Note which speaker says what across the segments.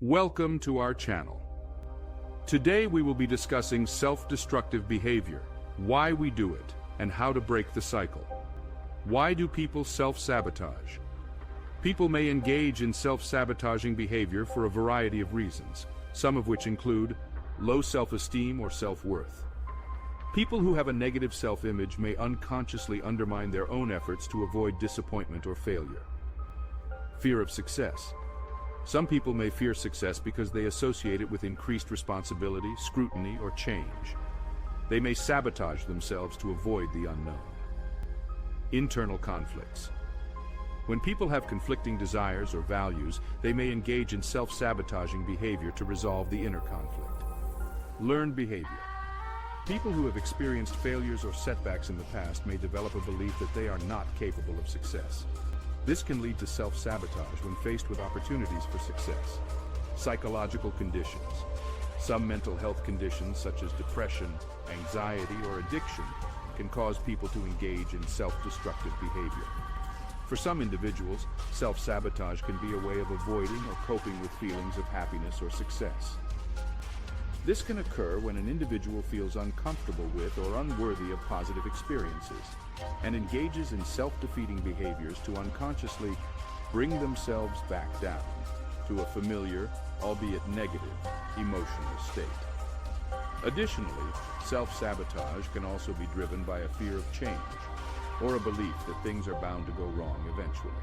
Speaker 1: Welcome to our channel. Today we will be discussing self-destructive behavior, why we do it, and how to break the cycle. Why do people self-sabotage? People may engage in self-sabotaging behavior for a variety of reasons, some of which include low self-esteem or self-worth. People who have a negative self-image may unconsciously undermine their own efforts to avoid disappointment or failure. Fear of success. Some people may fear success because they associate it with increased responsibility, scrutiny, or change. They may sabotage themselves to avoid the unknown. Internal conflicts. When people have conflicting desires or values, they may engage in self-sabotaging behavior to resolve the inner conflict. Learned behavior. People who have experienced failures or setbacks in the past may develop a belief that they are not capable of success. This can lead to self-sabotage when faced with opportunities for success. Psychological conditions. Some mental health conditions, such as depression, anxiety, or addiction, can cause people to engage in self-destructive behavior. For some individuals, self-sabotage can be a way of avoiding or coping with feelings of happiness or success. This can occur when an individual feels uncomfortable with or unworthy of positive experiences and engages in self-defeating behaviors to unconsciously bring themselves back down to a familiar, albeit negative, emotional state. Additionally, self-sabotage can also be driven by a fear of change or a belief that things are bound to go wrong eventually.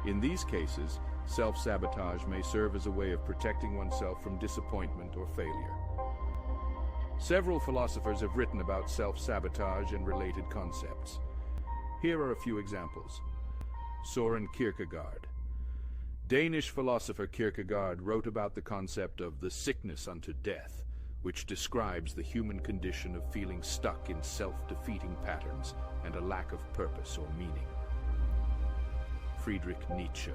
Speaker 1: In these cases, self-sabotage may serve as a way of protecting oneself from disappointment or failure. Several philosophers have written about self-sabotage and related concepts. Here are a few examples. Søren Kierkegaard. Danish philosopher Kierkegaard wrote about the concept of the sickness unto death, which describes the human condition of feeling stuck in self-defeating patterns and a lack of purpose or meaning. Friedrich Nietzsche.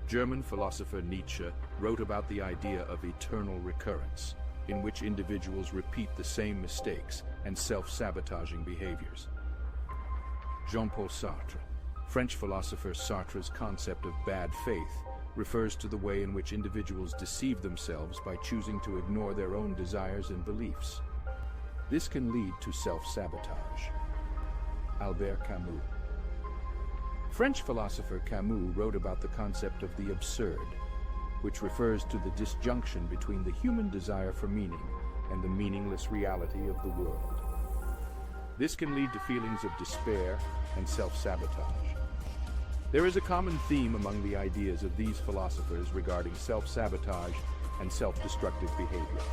Speaker 1: German philosopher Nietzsche wrote about the idea of eternal recurrence, in which individuals repeat the same mistakes and self-sabotaging behaviors. Jean-Paul Sartre. French philosopher Sartre's concept of bad faith refers to the way in which individuals deceive themselves by choosing to ignore their own desires and beliefs. This can lead to self-sabotage. Albert Camus. French philosopher Camus wrote about the concept of the absurd, which refers to the disjunction between the human desire for meaning and the meaningless reality of the world. This can lead to feelings of despair and self-sabotage. There is a common theme among the ideas of these philosophers regarding self-sabotage and self-destructive behavior.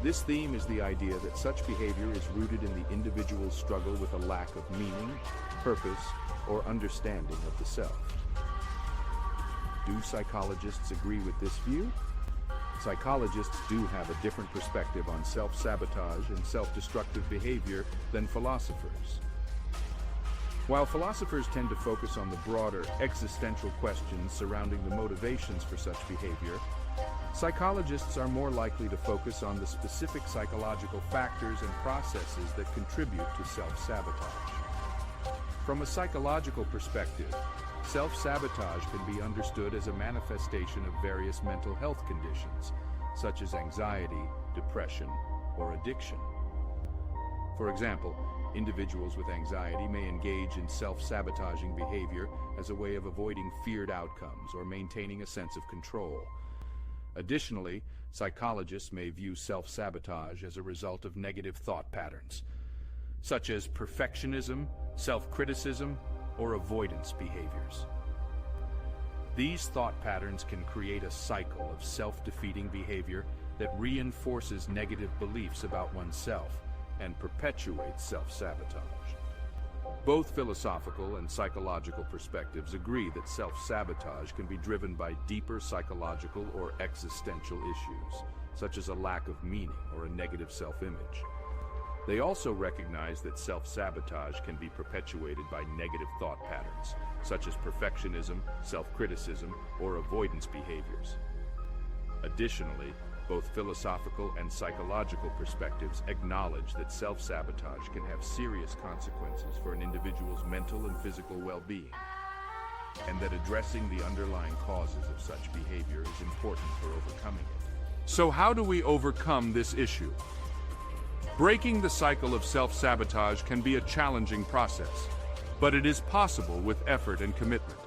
Speaker 1: This theme is the idea that such behavior is rooted in the individual's struggle with a lack of meaning, purpose, or understanding of the self. Do psychologists agree with this view? Psychologists do have a different perspective on self-sabotage and self-destructive behavior than philosophers. While philosophers tend to focus on the broader existential questions surrounding the motivations for such behavior, psychologists are more likely to focus on the specific psychological factors and processes that contribute to self-sabotage. From a psychological perspective, self-sabotage can be understood as a manifestation of various mental health conditions, such as anxiety, depression, or addiction. For example, individuals with anxiety may engage in self-sabotaging behavior as a way of avoiding feared outcomes or maintaining a sense of control. Additionally, psychologists may view self-sabotage as a result of negative thought patterns, such as perfectionism, self-criticism, or avoidance behaviors. These thought patterns can create a cycle of self-defeating behavior that reinforces negative beliefs about oneself and perpetuates self-sabotage. Both philosophical and psychological perspectives agree that self-sabotage can be driven by deeper psychological or existential issues, such as a lack of meaning or a negative self-image. They also recognize that self-sabotage can be perpetuated by negative thought patterns, such as perfectionism, self-criticism, or avoidance behaviors. Additionally, both philosophical and psychological perspectives acknowledge that self-sabotage can have serious consequences for an individual's mental and physical well-being. and that addressing the underlying causes of such behavior is important for overcoming it.
Speaker 2: So how do we overcome this issue? Breaking the cycle of self-sabotage can be a challenging process, but it is possible with effort and commitment.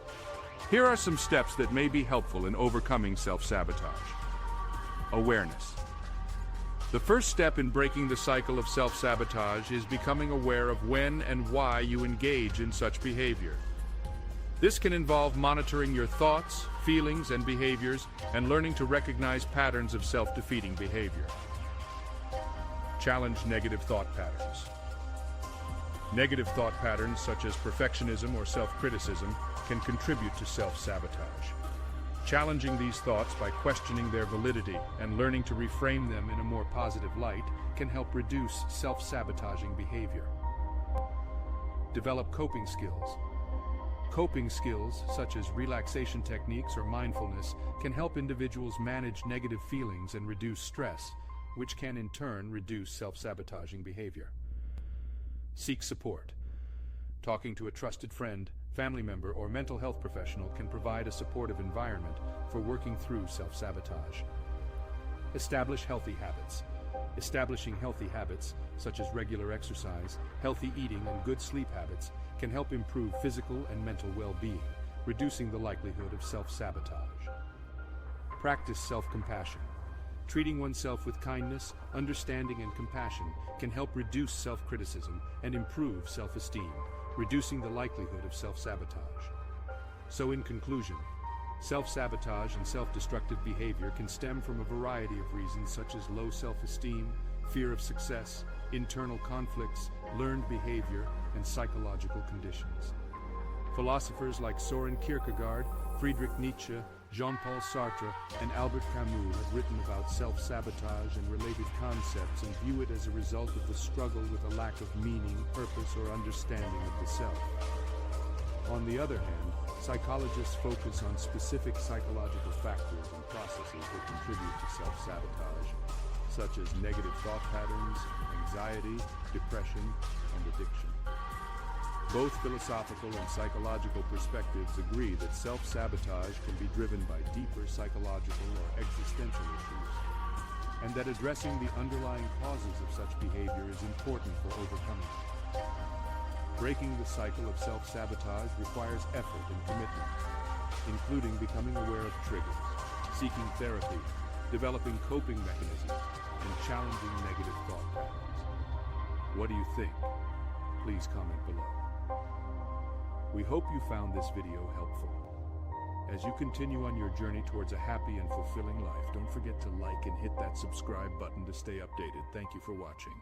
Speaker 2: Here are some steps that may be helpful in overcoming self-sabotage. Awareness. The first step in breaking the cycle of self-sabotage is becoming aware of when and why you engage in such behavior. This can involve monitoring your thoughts, feelings, and behaviors, and learning to recognize patterns of self-defeating behavior. Challenge negative thought patterns. Negative thought patterns such as perfectionism or self-criticism can contribute to self-sabotage. Challenging these thoughts by questioning their validity and learning to reframe them in a more positive light can help reduce self-sabotaging behavior. Develop coping skills. Coping skills, such as relaxation techniques or mindfulness, can help individuals manage negative feelings and reduce stress, which can in turn reduce self-sabotaging behavior. Seek support. Talking to a trusted friend, family member, or mental health professional can provide a supportive environment for working through self-sabotage. Establish healthy habits. Establishing healthy habits, such as regular exercise, healthy eating, and good sleep habits, can help improve physical and mental well-being, reducing the likelihood of self-sabotage. Practice self-compassion. Treating oneself with kindness, understanding, and compassion can help reduce self-criticism and improve self-esteem, reducing the likelihood of self-sabotage. So in conclusion, self-sabotage and self-destructive behavior can stem from a variety of reasons such as low self-esteem, fear of success, internal conflicts, learned behavior, and psychological conditions. Philosophers like Soren Kierkegaard, Friedrich Nietzsche, Jean-Paul Sartre, and Albert Camus have written about self-sabotage and related concepts and view it as a result of the struggle with a lack of meaning, purpose, or understanding of the self. On the other hand, psychologists focus on specific psychological factors and processes that contribute to self-sabotage, such as negative thought patterns, anxiety, depression, and addiction. Both philosophical and psychological perspectives agree that self-sabotage can be driven by deeper psychological or existential issues, and that addressing the underlying causes of such behavior is important for overcoming it. Breaking the cycle of self-sabotage requires effort and commitment, including becoming aware of triggers, seeking therapy, developing coping mechanisms, and challenging negative thought patterns. What do you think? Please comment below. We hope you found this video helpful. As you continue on your journey towards a happy and fulfilling life, don't forget to like and hit that subscribe button to stay updated. Thank you for watching.